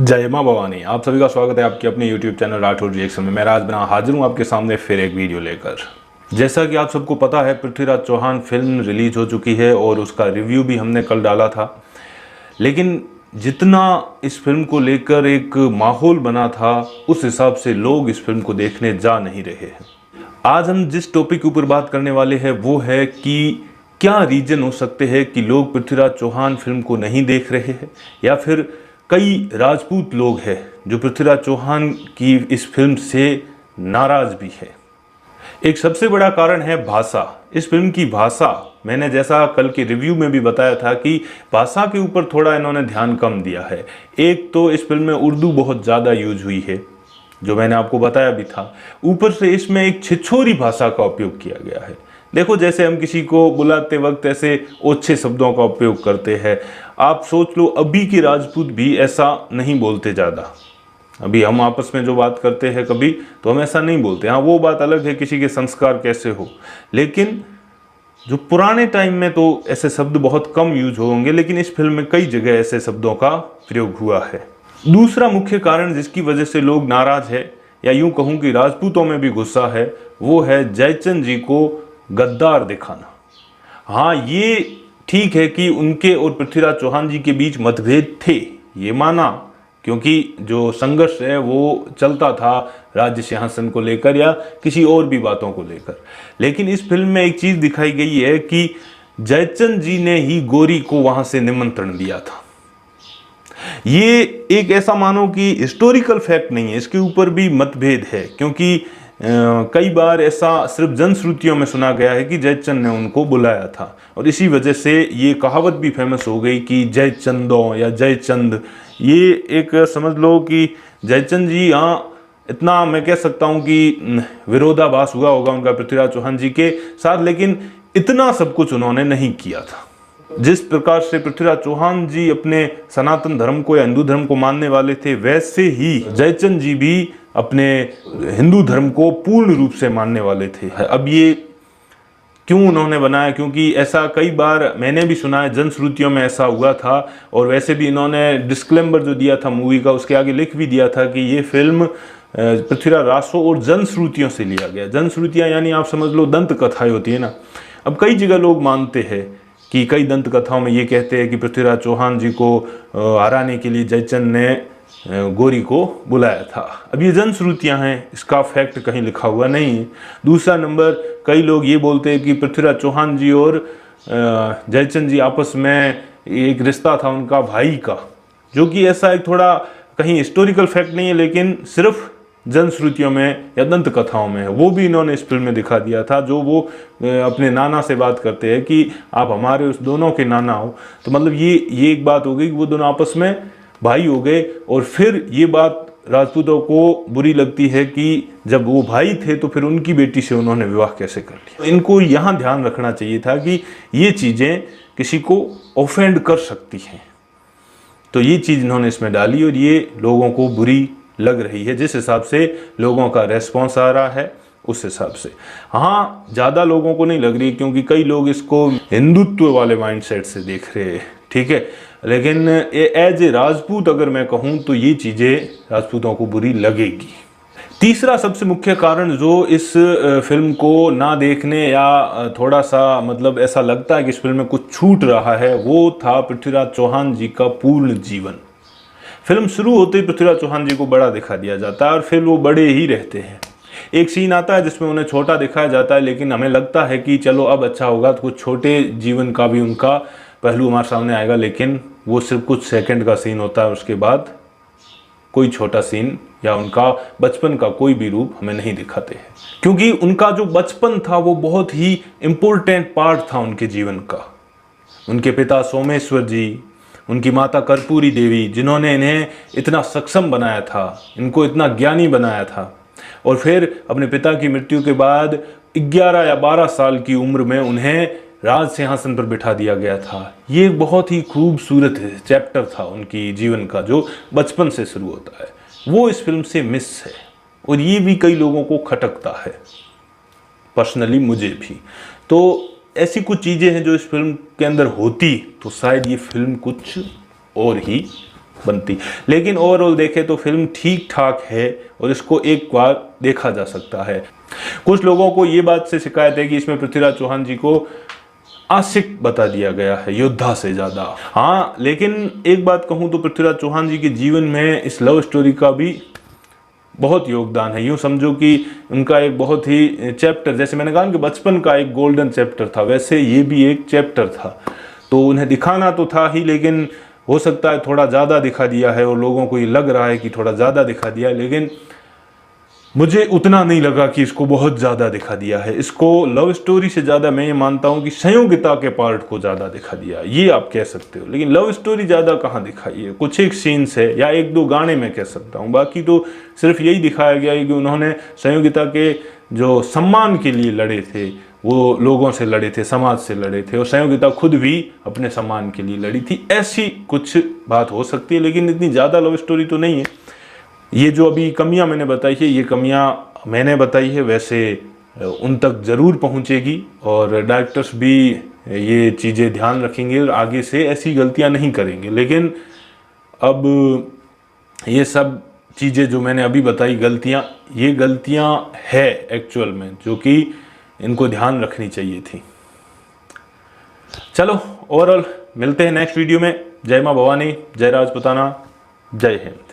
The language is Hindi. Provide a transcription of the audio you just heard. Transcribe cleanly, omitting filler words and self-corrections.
जय मां भवानी। आप सभी का स्वागत है आपके अपने YouTube चैनल राठौर रिएक्शन में। मैं राज बना हाजिर हूं आपके सामने फिर एक वीडियो लेकर। जैसा कि आप सबको पता है, पृथ्वीराज चौहान फिल्म रिलीज हो चुकी है और उसका रिव्यू भी हमने कल डाला था। लेकिन जितना इस फिल्म को लेकर एक माहौल बना था, उस हिसाब से लोग इस फिल्म को देखने जा नहीं रहे हैं। आज हम जिस टॉपिक के ऊपर बात करने वाले हैं वो है कि क्या रीजन हो सकते हैं कि लोग पृथ्वीराज चौहान फिल्म को नहीं देख रहे हैं, या फिर कई राजपूत लोग हैं जो पृथ्वीराज चौहान की इस फिल्म से नाराज भी है। एक सबसे बड़ा कारण है भाषा। इस फिल्म की भाषा, मैंने जैसा कल के रिव्यू में भी बताया था कि भाषा के ऊपर थोड़ा इन्होंने ध्यान कम दिया है। एक तो इस फिल्म में उर्दू बहुत ज़्यादा यूज हुई है, जो मैंने आपको बताया भी था। ऊपर से इसमें एक छिछोरी भाषा का उपयोग किया गया है। देखो, जैसे हम किसी को बुलाते वक्त ऐसे ओछे शब्दों का उपयोग करते हैं। आप सोच लो, अभी के राजपूत भी ऐसा नहीं बोलते ज़्यादा। अभी हम आपस में जो बात करते हैं कभी, तो हम ऐसा नहीं बोलते। हाँ, वो बात अलग है किसी के संस्कार कैसे हो, लेकिन जो पुराने टाइम में तो ऐसे शब्द बहुत कम यूज होंगे, लेकिन इस फिल्म में कई जगह ऐसे शब्दों का प्रयोग हुआ है। दूसरा मुख्य कारण जिसकी वजह से लोग नाराज है, या यूं कहूं कि राजपूतों में भी गुस्सा है, वो है जयचंद जी को गद्दार दिखाना। हाँ, ये ठीक है कि उनके और पृथ्वीराज चौहान जी के बीच मतभेद थे, ये माना, क्योंकि जो संघर्ष है वो चलता था राज्य सिंहासन को लेकर या किसी और भी बातों को लेकर। लेकिन इस फिल्म में एक चीज दिखाई गई है कि जयचंद जी ने ही गौरी को वहां से निमंत्रण दिया था। ये एक ऐसा मानो कि हिस्टोरिकल फैक्ट नहीं है, इसके ऊपर भी मतभेद है, क्योंकि कई बार ऐसा सिर्फ जनश्रुतियों में सुना गया है कि जयचंद ने उनको बुलाया था, और इसी वजह से ये कहावत भी फेमस हो गई कि जयचंदों या जयचंद। ये एक समझ लो कि जयचंद जी, हाँ, इतना मैं कह सकता हूँ कि विरोधाभास हुआ होगा उनका पृथ्वीराज चौहान जी के साथ, लेकिन इतना सब कुछ उन्होंने नहीं किया था। जिस प्रकार से पृथ्वीराज चौहान जी अपने सनातन धर्म को या हिंदू धर्म को मानने वाले थे, वैसे ही जयचंद जी भी अपने हिंदू धर्म को पूर्ण रूप से मानने वाले थे। अब ये क्यों उन्होंने बनाया, क्योंकि ऐसा कई बार मैंने भी सुना है, जनश्रुतियों में ऐसा हुआ था। और वैसे भी इन्होंने डिस्क्लेमर जो दिया था मूवी का, उसके आगे लिख भी दिया था कि ये फिल्म पृथ्वीराज रासो और जनश्रुतियों से लिया गया। जनश्रुतियाँ यानी आप समझ लो दंत कथाएं होती है ना। अब कई जगह लोग मानते हैं कि कई दंत कथाओं में ये कहते हैं कि पृथ्वीराज चौहान जी को हराने के लिए जयचंद ने गौरी को बुलाया था। अब ये जनश्रुतियां हैं, इसका फैक्ट कहीं लिखा हुआ नहीं है। दूसरा नंबर, कई लोग ये बोलते हैं कि पृथ्वीराज चौहान जी और जयचंद जी आपस में एक रिश्ता था उनका भाई का, जो कि ऐसा एक थोड़ा कहीं हिस्टोरिकल फैक्ट नहीं है, लेकिन सिर्फ जनश्रुतियों में या दंत कथाओं में है। वो भी इन्होंने इस फिल्म में दिखा दिया था, जो वो अपने नाना से बात करते हैं कि आप हमारे उस दोनों के नाना हो। तो मतलब ये एक बात हो गई कि वो दोनों आपस में भाई हो गए। और फिर ये बात राजपूतों को बुरी लगती है कि जब वो भाई थे तो फिर उनकी बेटी से उन्होंने विवाह कैसे कर लिया। इनको यहाँ ध्यान रखना चाहिए था कि ये चीज़ें किसी को ऑफेंड कर सकती हैं, तो ये चीज़ इन्होंने इसमें डाली और ये लोगों को बुरी लग रही है। जिस हिसाब से लोगों का रेस्पॉन्स आ रहा है उस हिसाब से, हाँ, ज़्यादा लोगों को नहीं लग रही, क्योंकि कई लोग इसको हिंदुत्व वाले माइंडसेट से देख रहे हैं, ठीक है। लेकिन एज ए राजपूत अगर मैं कहूँ तो ये चीज़ें राजपूतों को बुरी लगेगी। तीसरा सबसे मुख्य कारण जो इस फिल्म को ना देखने या थोड़ा सा मतलब ऐसा लगता है कि इस फिल्म में कुछ छूट रहा है, वो था पृथ्वीराज चौहान जी का पूर्ण जीवन। फिल्म शुरू होते ही पृथ्वीराज चौहान जी को बड़ा दिखा दिया जाता है और फिर वो बड़े ही रहते हैं। एक सीन आता है जिसमें उन्हें छोटा दिखाया जाता है, लेकिन हमें लगता है कि चलो अब अच्छा होगा, तो कुछ छोटे जीवन का भी उनका पहलू हमारे सामने आएगा, लेकिन वो सिर्फ कुछ सेकंड का सीन होता है। उसके बाद कोई छोटा सीन या उनका बचपन का कोई भी रूप हमें नहीं दिखाते हैं, क्योंकि उनका जो बचपन था वो बहुत ही इम्पोर्टेंट पार्ट था उनके जीवन का। उनके पिता सोमेश्वर जी, उनकी माता कर्पूरी देवी, जिन्होंने इन्हें इतना सक्षम बनाया था, इनको इतना ज्ञानी बनाया था, और फिर अपने पिता की मृत्यु के बाद 11 या 12 साल की उम्र में उन्हें राज सिंहासन पर बिठा दिया गया था। ये बहुत ही खूबसूरत चैप्टर था उनकी जीवन का, जो बचपन से शुरू होता है, वो इस फिल्म से मिस है। और ये भी कई लोगों को खटकता है, पर्सनली मुझे भी। तो ऐसी कुछ चीज़ें हैं जो इस फिल्म के अंदर होती तो शायद ये फिल्म कुछ और ही बनती। लेकिन ओवरऑल देखें तो फिल्म ठीक ठाक है और इसको एक बार देखा जा सकता है। कुछ लोगों को ये बात से शिकायत है कि इसमें पृथ्वीराज चौहान जी को आशिक बता दिया गया है योद्धा से ज़्यादा। हाँ, लेकिन एक बात कहूँ तो पृथ्वीराज चौहान जी के जीवन में इस लव स्टोरी का भी बहुत योगदान है। यूँ समझो कि उनका एक बहुत ही चैप्टर, जैसे मैंने कहा कि बचपन का एक गोल्डन चैप्टर था, वैसे ये भी एक चैप्टर था। तो उन्हें दिखाना तो था ही, लेकिन हो सकता है थोड़ा ज़्यादा दिखा दिया है और लोगों को ये लग रहा है कि थोड़ा ज़्यादा दिखा दिया है, लेकिन मुझे उतना नहीं लगा कि इसको बहुत ज़्यादा दिखा दिया है। इसको लव स्टोरी से ज़्यादा मैं ये मानता हूँ कि संयोगिता के पार्ट को ज़्यादा दिखा दिया, ये आप कह सकते हो। लेकिन लव स्टोरी ज़्यादा कहाँ दिखाई है, कुछ एक सीन्स है या एक दो गाने में कह सकता हूँ, बाकी तो सिर्फ यही दिखाया गया है कि उन्होंने संयोगिता के जो सम्मान के लिए लड़े थे वो लोगों से लड़े थे, समाज से लड़े थे, और संयोगिता खुद भी अपने सम्मान के लिए लड़ी थी। ऐसी कुछ बात हो सकती है, लेकिन इतनी ज़्यादा लव स्टोरी तो नहीं है। ये जो अभी कमियां मैंने बताई है, ये कमियां मैंने बताई है, वैसे उन तक ज़रूर पहुंचेगी और डायरेक्टर्स भी ये चीज़ें ध्यान रखेंगे और आगे से ऐसी गलतियां नहीं करेंगे। लेकिन अब ये सब चीज़ें जो मैंने अभी बताई गलतियां, ये गलतियां है एक्चुअल में, जो कि इनको ध्यान रखनी चाहिए थी। चलो, ओवरऑल मिलते हैं नेक्स्ट वीडियो में। जय माँ भवानी, जय राजपुताना, जय हिंद।